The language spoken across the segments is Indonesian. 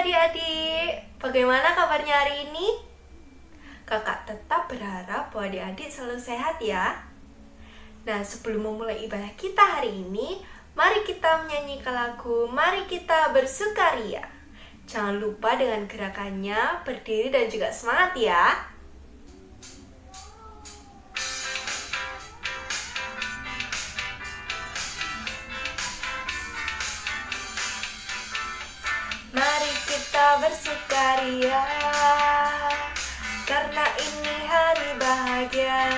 adik-adik, bagaimana kabarnya hari ini? Kakak tetap berharap bahwa adik-adik selalu sehat ya. Nah, sebelum memulai ibadah kita hari ini, mari kita menyanyikan lagu Mari Kita Bersukaria. Jangan lupa dengan gerakannya, berdiri dan juga semangat ya. Mari kita bersukaria, karena ini hari bahagia.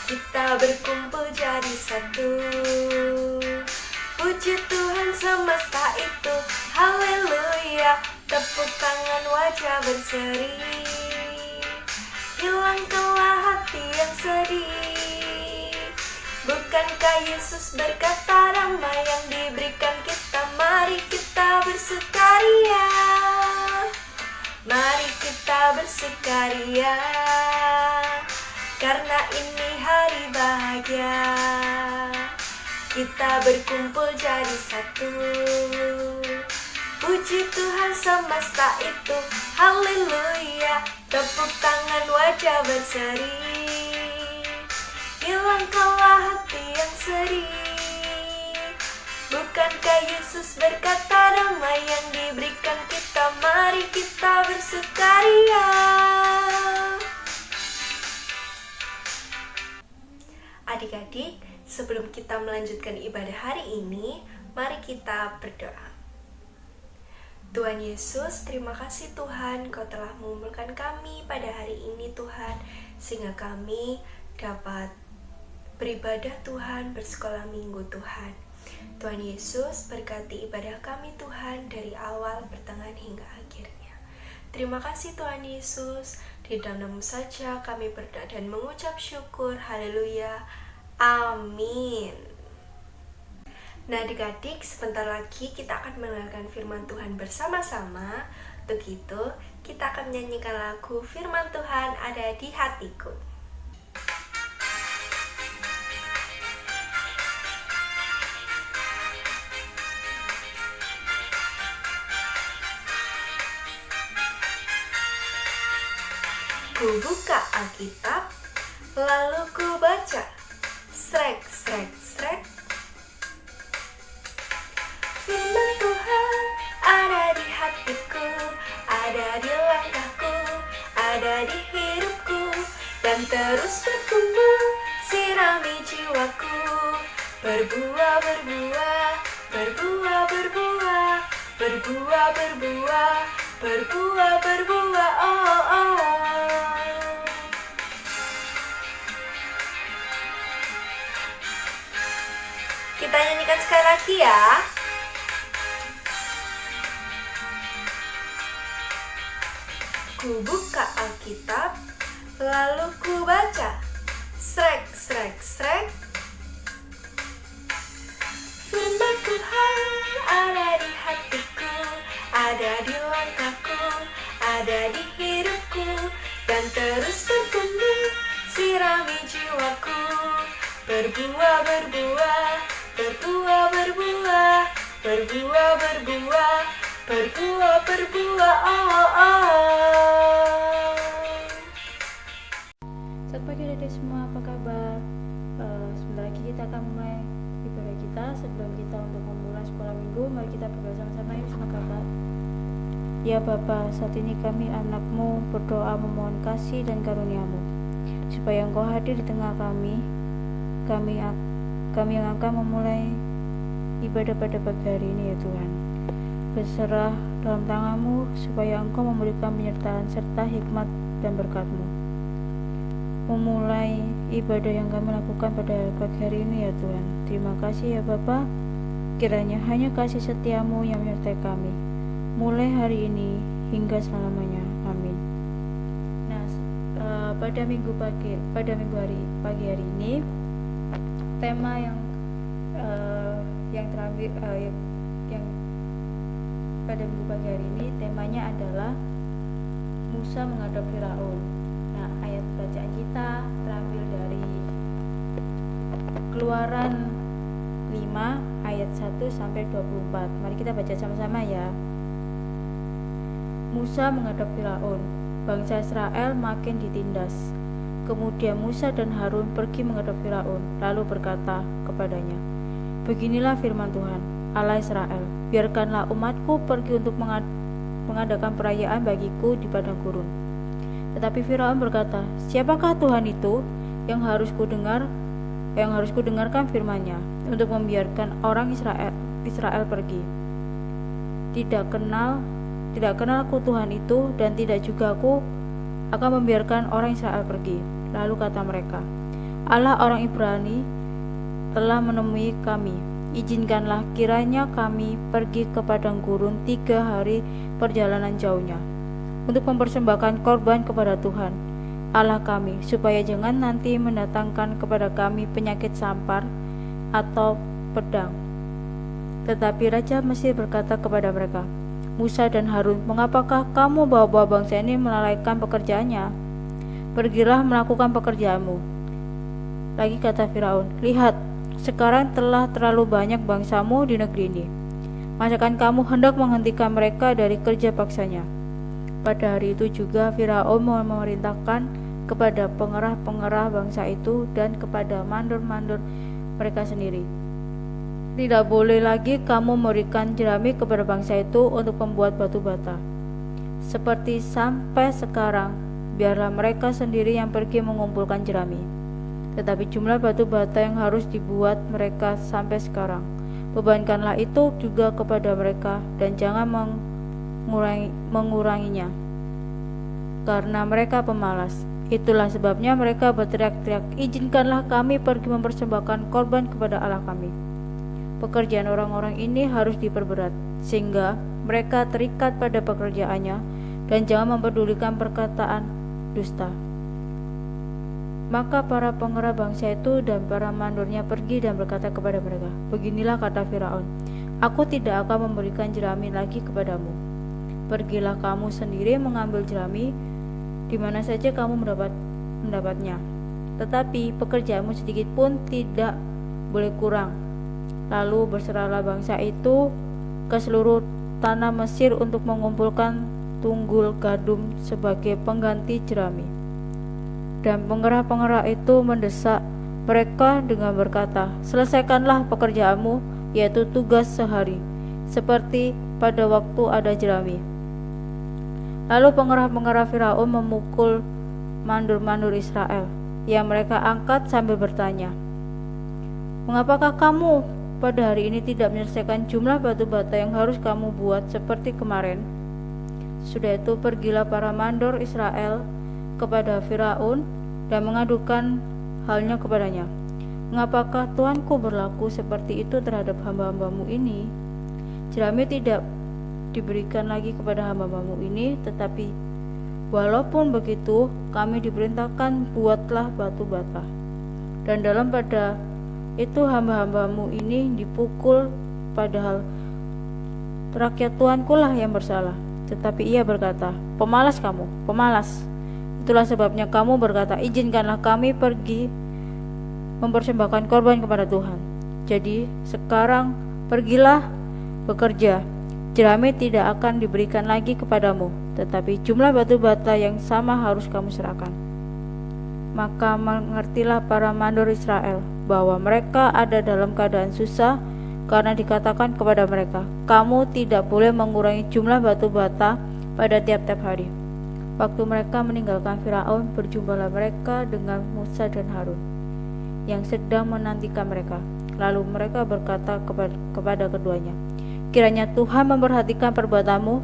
Kita berkumpul jadi satu, puji Tuhan semesta itu, haleluya. Tepuk tangan wajah berseri, hilangkanlah hati yang sedih. Bukankah Yesus berkata damai yang diberikan kita? Mari kita bersukaria, mari kita bersukaria, karena ini hari bahagia. Kita berkumpul jadi satu, puji Tuhan semesta itu, haleluya. Tepuk tangan wajah berseri, hilangkanlah hati yang sedih. Bukankah Yesus berkata damai yang diberikan kita? Mari kita bersukaria. Adik-adik, sebelum kita melanjutkan ibadah hari ini, mari kita berdoa. Tuhan Yesus, terima kasih Tuhan, Kau telah mengumpulkan kami pada hari ini Tuhan, sehingga kami dapat beribadah Tuhan, bersekolah minggu Tuhan. Tuhan Yesus, berkati ibadah kami Tuhan dari awal, pertengahan hingga akhirnya. Terima kasih Tuhan Yesus, di dalam nama saja kami berdoa dan mengucap syukur, haleluya, amin. Nah adik-adik, sebentar lagi kita akan mendengarkan firman Tuhan bersama-sama. Untuk itu, kita akan menyanyikan lagu Firman Tuhan Ada di Hatiku. Ku buka Alkitab, lalu ku baca, srek, srek, srek. Firman Tuhan ada di hatiku, ada di langkahku, ada di hidupku, dan terus bertumbuh, sirami jiwaku. Berbuah, berbuah, berbuah, berbuah, berbuah, berbuah, berbuah, berbuah, oh, oh. Kita nyanyikan sekali lagi ya. Ku buka Alkitab, lalu ku baca, srek, srek, srek. Firman Tuhan ada di hatiku, ada di langkahku, ada di hidupku, dan terus bertumbuh, sirami jiwaku. Berbuah, berbuah, berbuah, berbuah, berbuah, berbuah, berbuah, berbuah, oh, oh. Selamat pagi adik-adik semua, apa kabar? Sebentar lagi kita akan mulai ibadah kita. Sebelum kita untuk memulai sekolah minggu, mari kita berdoa sama-sama yuk sama kakak. Ya Bapa, saat ini kami anak-Mu berdoa memohon kasih dan karunia-Mu, supaya Engkau hadir di tengah kami. Kami yang akan memulai ibadah pada pagi hari ini ya Tuhan. Berserah dalam tangan-Mu, supaya Engkau memberikan penyertaan serta hikmat dan berkat-Mu. Memulai ibadah yang kami lakukan pada pagi hari ini ya Tuhan. Terima kasih ya Bapa. Kiranya hanya kasih setia-Mu yang menyertai kami, mulai hari ini hingga selamanya. Amin. Nah, pada minggu pagi hari ini, tema yang terambil yang pada minggu pagi hari ini temanya adalah Musa menghadap Firaun. Nah, ayat bacaan kita terambil dari Keluaran 5 ayat 1 sampai 24. Mari kita baca sama-sama ya. Musa menghadap Firaun. Bangsa Israel makin ditindas. Kemudian Musa dan Harun pergi menghadap Firaun, lalu berkata kepadanya, "Beginilah firman Tuhan, Allah Israel, biarkanlah umatku pergi untuk mengadakan perayaan bagiku di padang gurun." Tetapi Firaun berkata, "Siapakah Tuhan itu yang harus kudengarkan firman-Nya untuk membiarkan orang Israel pergi? Tidak kenal aku Tuhan itu, dan tidak juga aku akan membiarkan orang Israel pergi." Lalu kata mereka, "Allah orang Ibrani telah menemui kami. Izinkanlah kiranya kami pergi ke padang gurun 3 hari perjalanan jauhnya untuk mempersembahkan korban kepada Tuhan Allah kami, supaya jangan nanti mendatangkan kepada kami penyakit sampar atau pedang." Tetapi Raja Mesir berkata kepada mereka, "Musa dan Harun, mengapakah kamu bawa-bawa bangsa ini melalaikan pekerjaannya? Pergilah melakukan pekerjaanmu." Lagi kata Firaun, "Lihat, sekarang telah terlalu banyak bangsamu di negeri ini. Masakan kamu hendak menghentikan mereka dari kerja paksanya?" Pada hari itu juga Firaun memerintahkan kepada pengerah-pengerah bangsa itu dan kepada mandor-mandor mereka sendiri, "Tidak boleh lagi kamu memberikan jerami kepada bangsa itu untuk membuat batu bata. Seperti sampai sekarang, biarlah mereka sendiri yang pergi mengumpulkan jerami. Tetapi jumlah batu bata yang harus dibuat mereka sampai sekarang, bebankanlah itu juga kepada mereka dan jangan menguranginya, karena mereka pemalas. Itulah sebabnya mereka berteriak-teriak, 'Izinkanlah kami pergi mempersembahkan korban kepada Allah kami.' Pekerjaan orang-orang ini harus diperberat, sehingga mereka terikat pada pekerjaannya dan jangan mempedulikan perkataan dusta." Maka para pengerah bangsa itu dan para mandornya pergi dan berkata kepada mereka, "Beginilah kata Firaun, aku tidak akan memberikan jerami lagi kepadamu. Pergilah kamu sendiri mengambil jerami di mana saja kamu mendapatnya. Tetapi pekerjaanmu sedikit pun tidak boleh kurang." Lalu berserahlah bangsa itu ke seluruh tanah Mesir untuk mengumpulkan tunggul gadum sebagai pengganti jerami. Dan pengerah-pengerah itu mendesak mereka dengan berkata, "Selesaikanlah pekerjaanmu, yaitu tugas sehari, seperti pada waktu ada jerami." Lalu pengerah-pengerah Firaun memukul mandur-mandur Israel yang mereka angkat sambil bertanya, "Mengapakah kamu pada hari ini tidak menyelesaikan jumlah batu bata yang harus kamu buat seperti kemarin?" Sudah itu pergilah para mandor Israel kepada Firaun dan mengadukan halnya kepadanya, "Mengapakah Tuanku berlaku seperti itu terhadap hamba-hambamu ini? Jerami tidak diberikan lagi kepada hamba-hambamu ini, tetapi walaupun begitu kami diperintahkan buatlah batu bata. Dan dalam pada itu hamba-hambamu ini dipukul, padahal rakyat Tuanku lah yang bersalah." Tetapi ia berkata, "Pemalas kamu, pemalas. Itulah sebabnya kamu berkata, 'Izinkanlah kami pergi mempersembahkan korban kepada Tuhan.' Jadi sekarang pergilah bekerja. Jerami tidak akan diberikan lagi kepadamu, tetapi jumlah batu bata yang sama harus kamu serahkan." Maka mengertilah para mandor Israel bahwa mereka ada dalam keadaan susah, karena dikatakan kepada mereka, "Kamu tidak boleh mengurangi jumlah batu bata pada tiap-tiap hari." Waktu mereka meninggalkan Firaun, berjumpalah mereka dengan Musa dan Harun yang sedang menantikan mereka. Lalu mereka berkata kepada keduanya, "Kiranya Tuhan memperhatikan perbuatanmu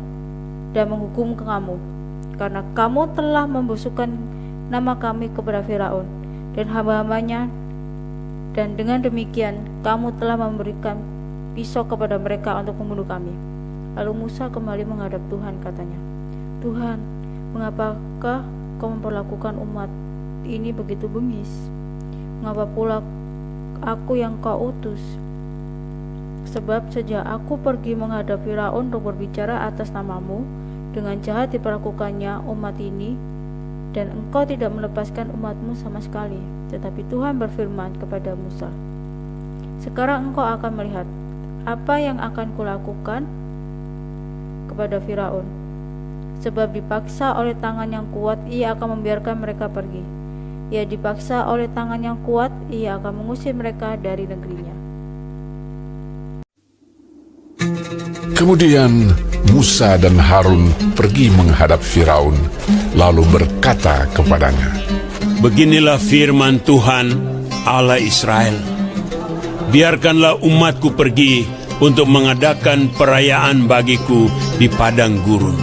dan menghukum kamu, karena kamu telah membusukkan nama kami kepada Firaun dan hamba-hambanya, dan dengan demikian kamu telah memberikan pisau kepada mereka untuk membunuh kami." Lalu Musa kembali menghadap Tuhan, katanya, "Tuhan, mengapakah kau memperlakukan umat ini begitu bengis? Mengapa pula aku yang kau utus? Sebab sejak aku pergi menghadap Firaun untuk berbicara atas namamu, dengan jahat diperlakukannya umat ini, dan engkau tidak melepaskan umatmu sama sekali." Tetapi Tuhan berfirman kepada Musa, "Sekarang engkau akan melihat apa yang akan kulakukan kepada Firaun. sebab dipaksa oleh tangan yang kuat ia akan membiarkan mereka pergi. Ia dipaksa oleh tangan yang kuat, ia akan mengusir mereka dari negerinya. Kemudian Musa dan Harun pergi menghadap Firaun, lalu berkata kepadanya, "Beginilah firman Tuhan Allah Israel. Biarkanlah umatku pergi untuk mengadakan perayaan bagiku di padang gurun."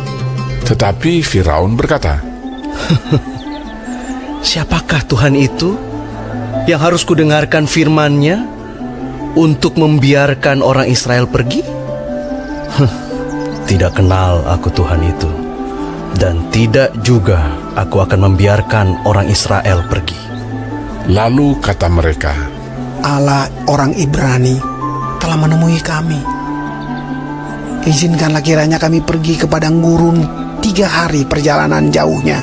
Tetapi Firaun berkata, "Siapakah Tuhan itu yang harus kudengarkan firman-Nya untuk membiarkan orang Israel pergi? Tidak kenal aku Tuhan itu, dan tidak juga aku akan membiarkan orang Israel pergi." Lalu kata mereka, Allah orang Ibrani telah menemui kami. Izinkanlah kiranya kami pergi ke padang gurun 3 hari perjalanan jauhnya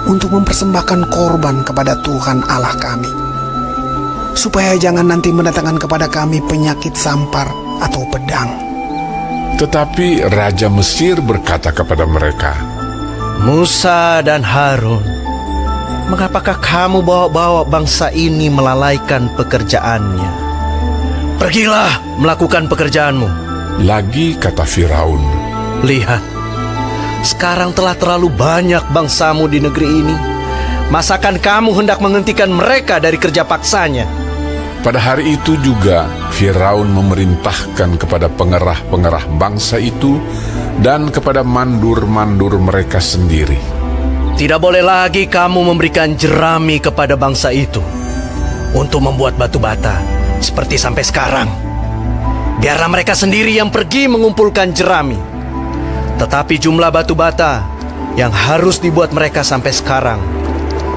untuk mempersembahkan korban kepada Tuhan Allah kami, supaya jangan nanti mendatangkan kepada kami penyakit sampar atau pedang. tetapi Raja Mesir berkata kepada mereka, Musa dan Harun, mengapakah kamu bawa-bawa bangsa ini melalaikan pekerjaannya? Pergilah melakukan pekerjaanmu. Lagi kata Firaun, Lihat, sekarang telah terlalu banyak bangsamu di negeri ini. Masakan kamu hendak menghentikan mereka dari kerja paksanya? pada hari itu juga Firaun memerintahkan kepada pengerah-pengerah bangsa itu dan kepada mandur-mandur mereka sendiri, Tidak boleh lagi kamu memberikan jerami kepada bangsa itu untuk membuat batu bata seperti sampai sekarang. Biarlah mereka sendiri yang pergi mengumpulkan jerami. Tetapi jumlah batu bata yang harus dibuat mereka sampai sekarang,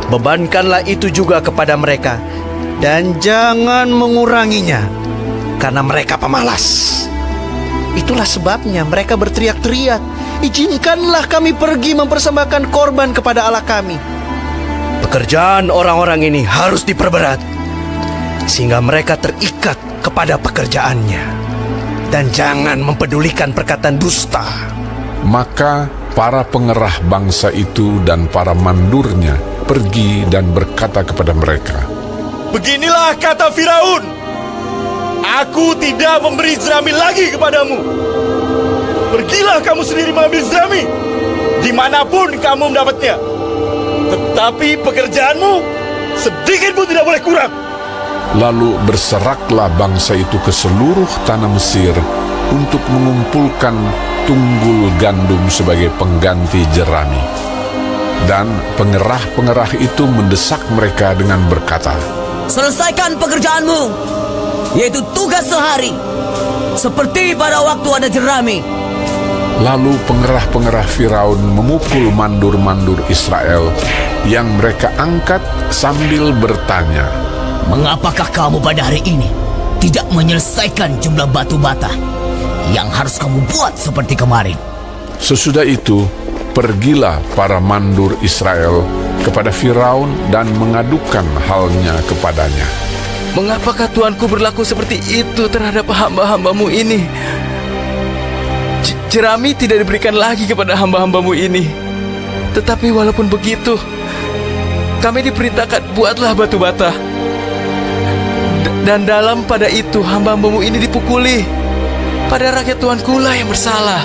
bebankanlah itu juga kepada mereka, dan jangan menguranginya, karena mereka pemalas. Itulah sebabnya mereka berteriak-teriak, izinkanlah kami pergi mempersembahkan korban kepada Allah kami. Pekerjaan orang-orang ini harus diperberat, sehingga mereka terikat kepada pekerjaannya, dan jangan mempedulikan perkataan dusta. Maka para pengerah bangsa itu dan para mandurnya pergi dan berkata kepada mereka, Beginilah kata Firaun, aku tidak memberi jerami lagi kepadamu. Pergilah kamu sendiri mengambil jerami dimanapun kamu mendapatnya. Tetapi pekerjaanmu sedikit pun tidak boleh kurang. Lalu berseraklah bangsa itu ke seluruh tanah Mesir untuk mengumpulkan tunggul gandum sebagai pengganti jerami. Dan pengerah-pengerah itu mendesak mereka dengan berkata, Selesaikan pekerjaanmu, yaitu tugas sehari, seperti pada waktu ada jerami. Lalu pengerah-pengerah Firaun memukul mandur-mandur Israel yang mereka angkat sambil bertanya, Mengapakah kamu pada hari ini tidak menyelesaikan jumlah batu bata yang harus kamu buat seperti kemarin? Sesudah itu, pergilah para mandur Israel kepada Firaun dan mengadukan halnya kepadanya. Mengapakah Tuanku berlaku seperti itu terhadap hamba-hambamu ini? Jerami tidak diberikan lagi kepada hamba-hambamu ini. Tetapi walaupun begitu, kami diperintahkan buatlah batu bata. Dan dalam pada itu hamba-hambamu ini dipukuli. Pada rakyat Tuanku lah yang bersalah.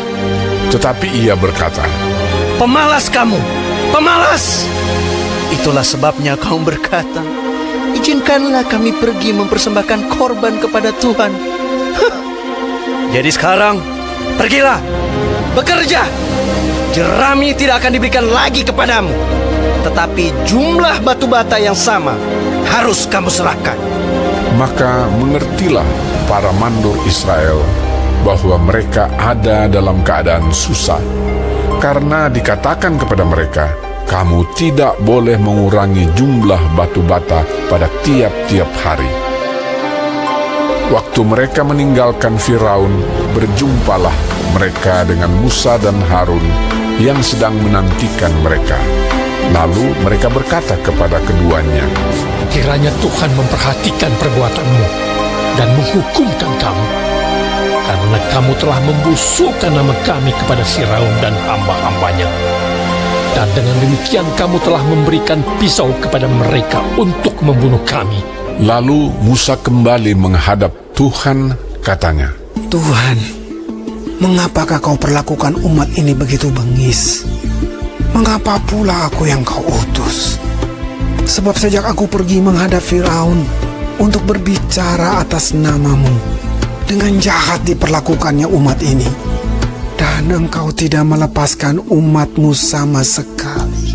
Tetapi ia berkata, Pemalas kamu, pemalas! Itulah sebabnya kamu berkata, izinkanlah kami pergi mempersembahkan korban kepada Tuhan. Jadi sekarang, pergilah, bekerja. Jerami tidak akan diberikan lagi kepadamu, tetapi jumlah batu bata yang sama harus kamu serahkan. maka mengertilah para mandur Israel bahwa mereka ada dalam keadaan susah, karena dikatakan kepada mereka, kamu tidak boleh mengurangi jumlah batu bata pada tiap-tiap hari. Waktu mereka meninggalkan Firaun, berjumpalah mereka dengan Musa dan Harun yang sedang menantikan mereka. Lalu mereka berkata kepada keduanya, Kiranya Tuhan memperhatikan perbuatanmu dan menghukumkan kamu. karena kamu telah membusukkan nama kami kepada Firaun dan hamba-hambanya. Dan dengan demikian kamu telah memberikan pisau kepada mereka untuk membunuh kami. Lalu Musa kembali menghadap Tuhan, katanya, Tuhan, mengapakah kau perlakukan umat ini begitu bengis? Mengapa pula aku yang kau utus? Sebab sejak aku pergi menghadap Firaun untuk berbicara atas namamu, dengan jahat diperlakukannya umat ini, dan engkau tidak melepaskan umatmu sama sekali.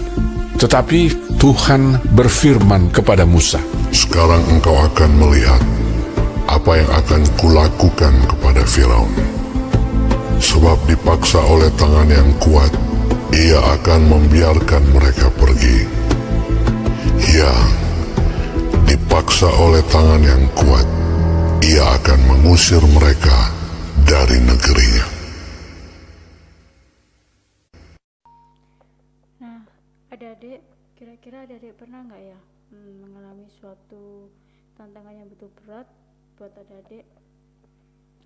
Tetapi Tuhan berfirman kepada Musa, Sekarang engkau akan melihat apa yang akan kulakukan kepada Firaun. Sebab dipaksa oleh tangan yang kuat, ia akan membiarkan mereka pergi. Ya, dipaksa oleh tangan yang kuat, ia akan mengusir mereka dari negerinya. Nah, adik-adik, kira-kira adik-adik pernah nggak ya mengalami suatu tantangan yang betul berat buat adik-adik?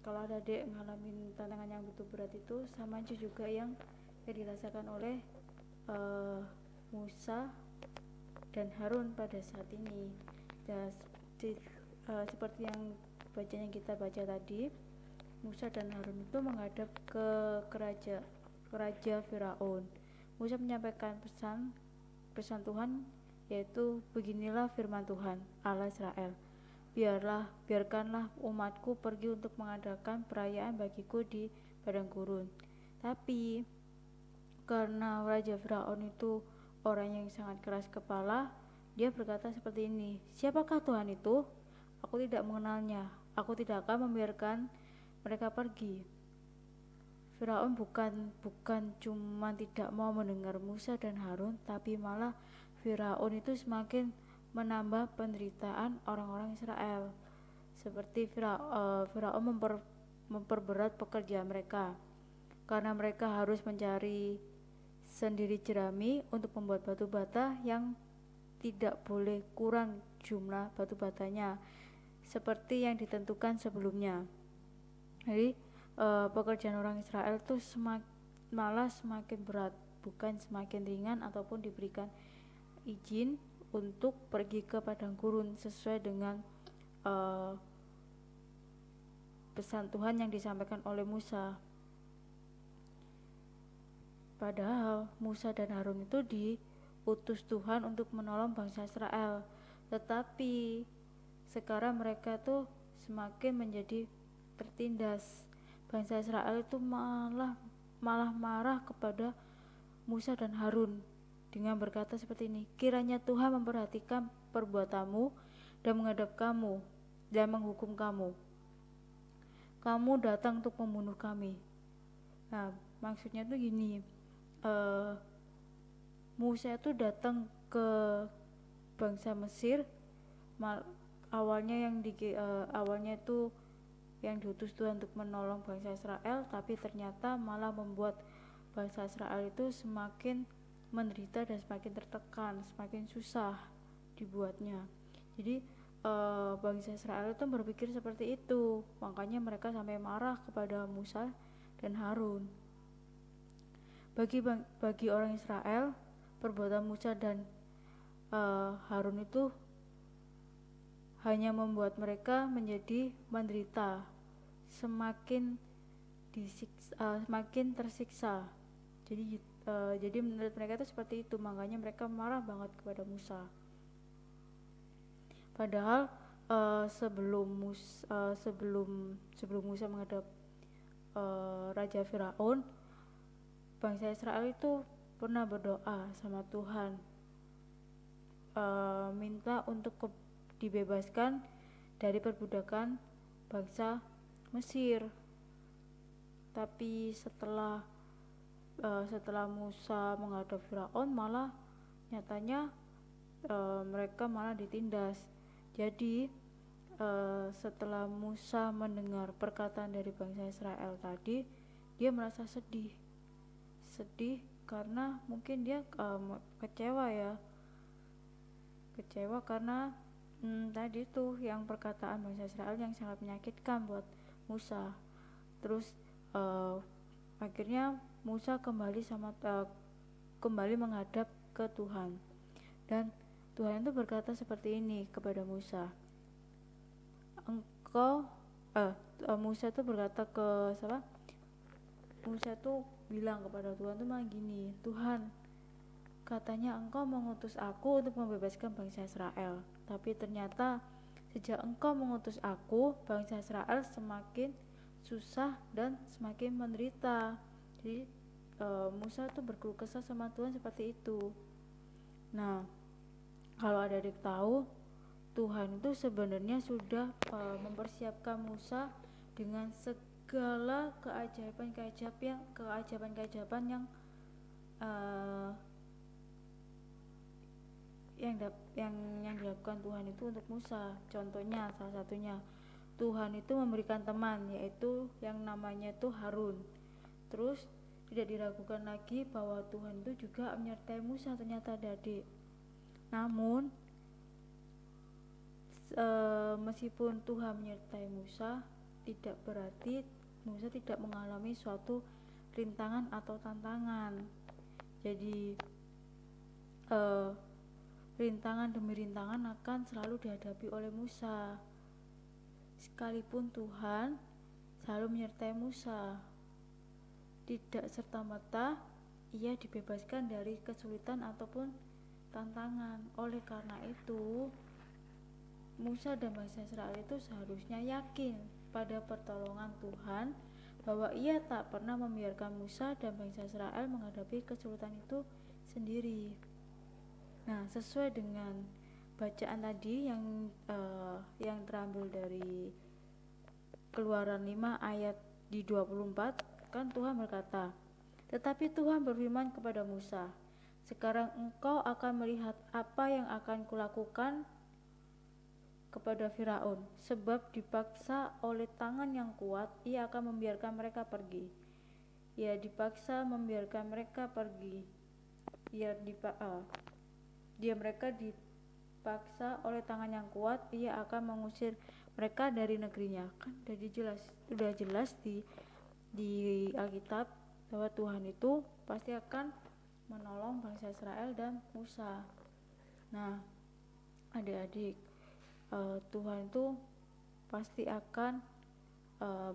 Kalau adik-adik ngalamin tantangan yang betul berat itu sama aja juga yang dirasakan oleh Musa dan Harun pada saat ini. Dan seperti yang bacaan yang kita baca tadi, Musa dan Harun itu menghadap ke raja Firaun. Musa menyampaikan pesan Tuhan, yaitu beginilah firman Tuhan Allah Israel, biarkanlah umatku pergi untuk mengadakan perayaan bagiku di padang gurun. Tapi karena Raja Firaun itu orang yang sangat keras kepala, dia berkata seperti ini, siapakah Tuhan itu? Aku tidak mengenalnya, aku tidak akan membiarkan mereka pergi. Firaun bukan cuma tidak mau mendengar Musa dan Harun, tapi malah Firaun itu semakin menambah penderitaan orang-orang Israel. Seperti Firaun memperberat pekerjaan mereka, karena mereka harus mencari sendiri jerami untuk membuat batu bata yang tidak boleh kurang jumlah batu batanya seperti yang ditentukan sebelumnya. Jadi pekerjaan orang Israel itu malah semakin berat, bukan semakin ringan ataupun diberikan izin untuk pergi ke padang gurun sesuai dengan pesan Tuhan yang disampaikan oleh Musa. Padahal Musa dan Harun itu diutus Tuhan untuk menolong bangsa Israel, tetapi sekarang mereka tuh semakin menjadi tertindas. Bangsa Israel itu malah marah kepada Musa dan Harun dengan berkata seperti ini, kiranya Tuhan memperhatikan perbuatanmu dan menghadap kamu dan menghukum kamu. Kamu datang untuk membunuh kami. Nah, maksudnya tuh gini, Musa itu datang ke bangsa Mesir, awalnya itu yang diutus Tuhan untuk menolong bangsa Israel, tapi ternyata malah membuat bangsa Israel itu semakin menderita dan semakin tertekan, semakin susah dibuatnya. Jadi bangsa Israel itu berpikir seperti itu, makanya mereka sampai marah kepada Musa dan Harun. Bagi orang Israel, perbuatan Musa dan Harun itu hanya membuat mereka menjadi menderita, semakin tersiksa. Jadi menurut mereka itu seperti itu, makanya mereka marah banget kepada Musa. Padahal sebelum Musa menghadap Raja Firaun, bangsa Israel itu pernah berdoa sama Tuhan, minta untuk dibebaskan dari perbudakan bangsa Mesir. Tapi setelah Musa menghadap Firaun, malah nyatanya mereka malah ditindas. Jadi setelah Musa mendengar perkataan dari bangsa Israel tadi, dia merasa sedih karena mungkin dia kecewa karena tadi tuh yang perkataan bangsa Israel yang sangat menyakitkan buat Musa. Terus akhirnya Musa kembali menghadap ke Tuhan, dan Tuhan itu berkata seperti ini kepada Musa. Musa itu berkata ke siapa? Musa itu bilang kepada Tuhan tuh gini, Tuhan, katanya engkau mengutus aku untuk membebaskan bangsa Israel, tapi ternyata sejak engkau mengutus aku, bangsa Israel semakin susah dan semakin menderita. Jadi Musa tuh berkeluh kesah sama Tuhan seperti itu. Nah, kalau adik-adik tahu, Tuhan itu sebenarnya sudah mempersiapkan Musa dengan segala keajaiban-keajaiban yang dilakukan Tuhan itu untuk Musa. Contohnya, salah satunya Tuhan itu memberikan teman, yaitu yang namanya itu Harun. Terus tidak diragukan lagi bahwa Tuhan itu juga menyertai Musa, ternyata adik. Namun meskipun Tuhan menyertai Musa, tidak berarti Musa tidak mengalami suatu rintangan atau tantangan. Jadi rintangan demi rintangan akan selalu dihadapi oleh Musa, sekalipun Tuhan selalu menyertai Musa. Tidak serta-merta ia dibebaskan dari kesulitan ataupun tantangan. Oleh karena itu, Musa dan bangsa Israel itu seharusnya yakin pada pertolongan Tuhan, bahwa ia tak pernah membiarkan Musa dan bangsa Israel menghadapi kesulitan itu sendiri. Nah, sesuai dengan bacaan tadi yang terambil dari Keluaran 5 ayat di 24, kan Tuhan berkata, tetapi Tuhan berfirman kepada Musa, sekarang engkau akan melihat apa yang akan kulakukan kepada Firaun, sebab dipaksa oleh tangan yang kuat ia akan membiarkan mereka pergi. Ia dipaksa membiarkan mereka pergi. Mereka dipaksa oleh tangan yang kuat, ia akan mengusir mereka dari negerinya. Kan sudah jelas di Alkitab bahwa Tuhan itu pasti akan menolong bangsa Israel dan Musa. Nah, adik-adik, Tuhan itu pasti akan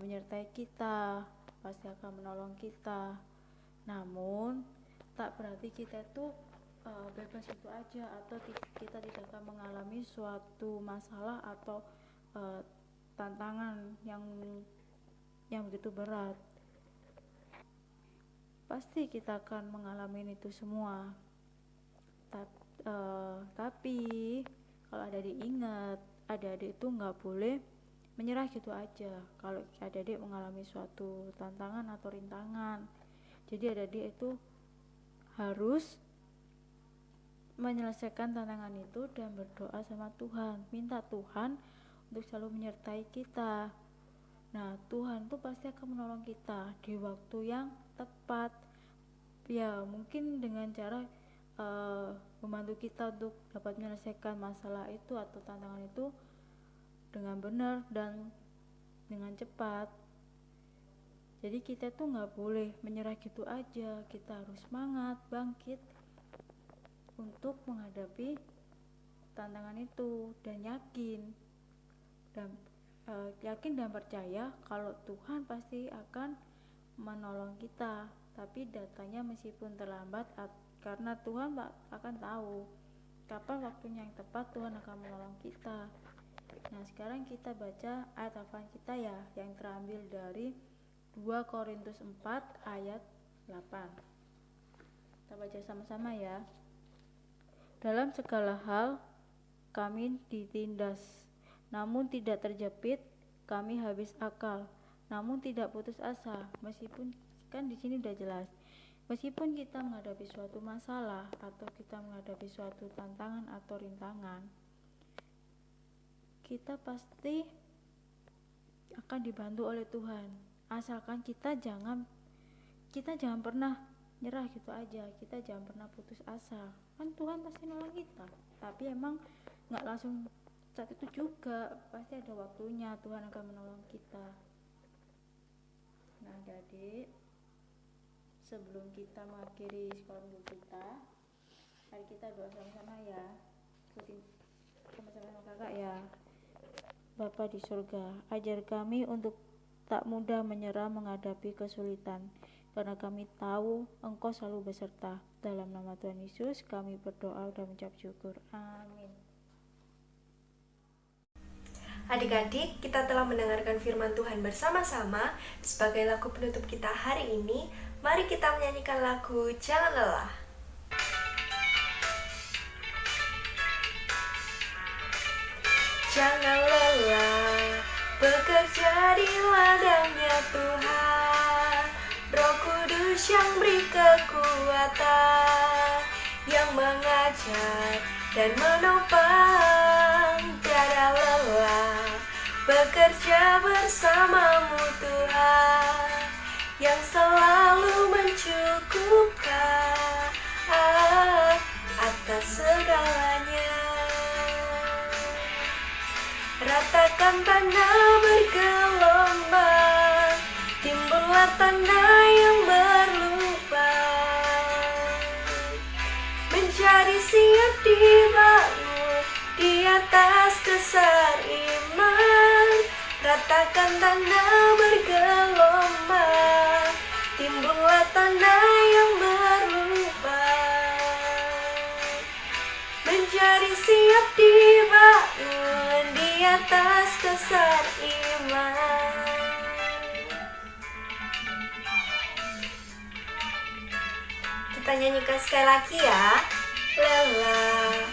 menyertai kita, pasti akan menolong kita. Namun tak berarti kita itu bebas itu aja, atau kita tidak akan mengalami suatu masalah atau tantangan yang begitu berat. Pasti kita akan mengalami itu semua. Tapi kalau adik-adik ingat, adik-adik itu nggak boleh menyerah gitu aja kalau adik-adik mengalami suatu tantangan atau rintangan. Jadi adik-adik itu harus menyelesaikan tantangan itu dan berdoa sama Tuhan, minta Tuhan untuk selalu menyertai kita. Nah, Tuhan tuh pasti akan menolong kita di waktu yang tepat. Ya, mungkin dengan cara membantu kita untuk dapat menyelesaikan masalah itu atau tantangan itu dengan benar dan dengan cepat. Jadi kita tuh nggak boleh menyerah gitu aja, kita harus semangat, bangkit untuk menghadapi tantangan itu, dan yakin dan percaya kalau Tuhan pasti akan menolong kita. Tapi datanya meskipun terlambat, karena Tuhan akan tahu kapan waktunya yang tepat Tuhan akan menolong kita. Nah, sekarang kita baca ayat hafalan kita ya, yang terambil dari 2 Korintus 4 ayat 8. Kita baca sama-sama ya. Dalam segala hal kami ditindas, namun tidak terjepit, kami habis akal, namun tidak putus asa. Meskipun kan di sini udah jelas, meskipun kita menghadapi suatu masalah atau kita menghadapi suatu tantangan atau rintangan, kita pasti akan dibantu oleh Tuhan. Asalkan kita jangan pernah nyerah gitu aja, kita jangan pernah putus asa. Kan Tuhan pasti nolong kita, tapi emang nggak langsung saat itu juga, pasti ada waktunya Tuhan akan menolong kita. Nah, adik-adik, sebelum kita mengakhiri sekolah minggu kita, mari kita doa sama-sama ya. Ikutin sama-sama kakak ya. Bapa di surga, ajar kami untuk tak mudah menyerah menghadapi kesulitan, karena kami tahu Engkau selalu beserta. Dalam nama Tuhan Yesus kami berdoa dan mengucap syukur. Amin. Adik-adik, kita telah mendengarkan firman Tuhan bersama-sama. Sebagai lagu penutup kita hari ini, mari kita menyanyikan lagu Jangan Lelah. Jangan lelah bekerja di ladangnya Tuhan. Roh Kudus yang beri kekuatan, yang mengajar dan menopang. Tiada lelah bekerja bersamamu Tuhan, yang selalu mencukupkan atas segalanya. Ratakan tanah bergelombang, timbullah tanah yang berlubang, mencari siap dibangun di atas dasar iman. Ratakan tanah bergelombang, timbullah tanah yang berlubang, mencari siap dibangun di atas dasar iman. Kita nyanyikan sekali lagi ya. Lelah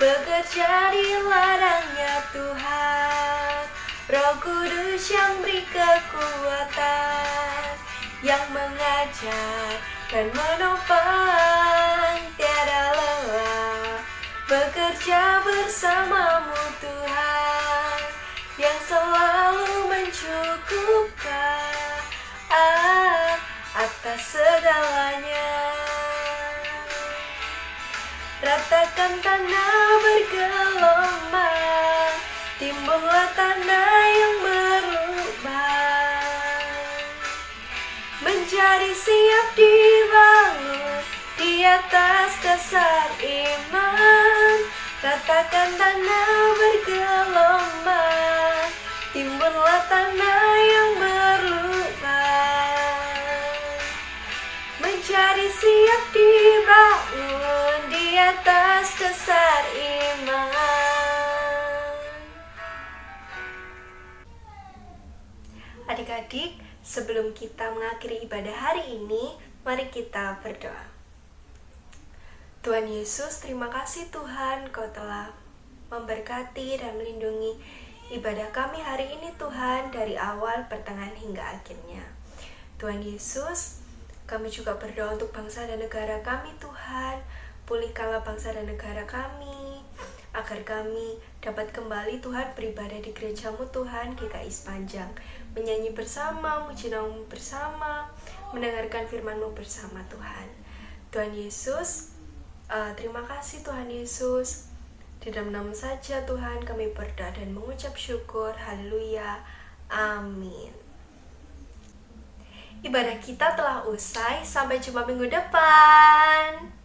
bekerja di ladangnya Tuhan, Roh Kudus yang beri kekuatan, yang mengajar dan menopang. Tiada lelah bekerja bersamamu Tuhan, yang selalu mencukupkan atas segalanya. Ratakan tanah bergelombang, timbullah tanah yang berlubang, mencari siap dibangun di atas dasar iman. Ratakan tanah bergelombang, timbullah tanah yang berlubang, mencari siap dibangun di atas dasar iman. Adik-adik, sebelum kita mengakhiri ibadah hari ini, mari kita berdoa. Tuhan Yesus, terima kasih Tuhan, Kau telah memberkati dan melindungi ibadah kami hari ini Tuhan, dari awal, pertengahan hingga akhirnya. Tuhan Yesus, kami juga berdoa untuk bangsa dan negara kami Tuhan. Pulihkanlah bangsa dan negara kami, agar kami dapat kembali Tuhan beribadah di gereja-Mu Tuhan GKI Sepanjang, menyanyi bersama, muji nama-Mu bersama, mendengarkan firman-Mu bersama Tuhan. Tuhan Yesus, terima kasih Tuhan Yesus. Di dalam nama saja Tuhan kami berdoa dan mengucap syukur. Haleluya. Amin. Ibadah kita telah usai. Sampai jumpa minggu depan.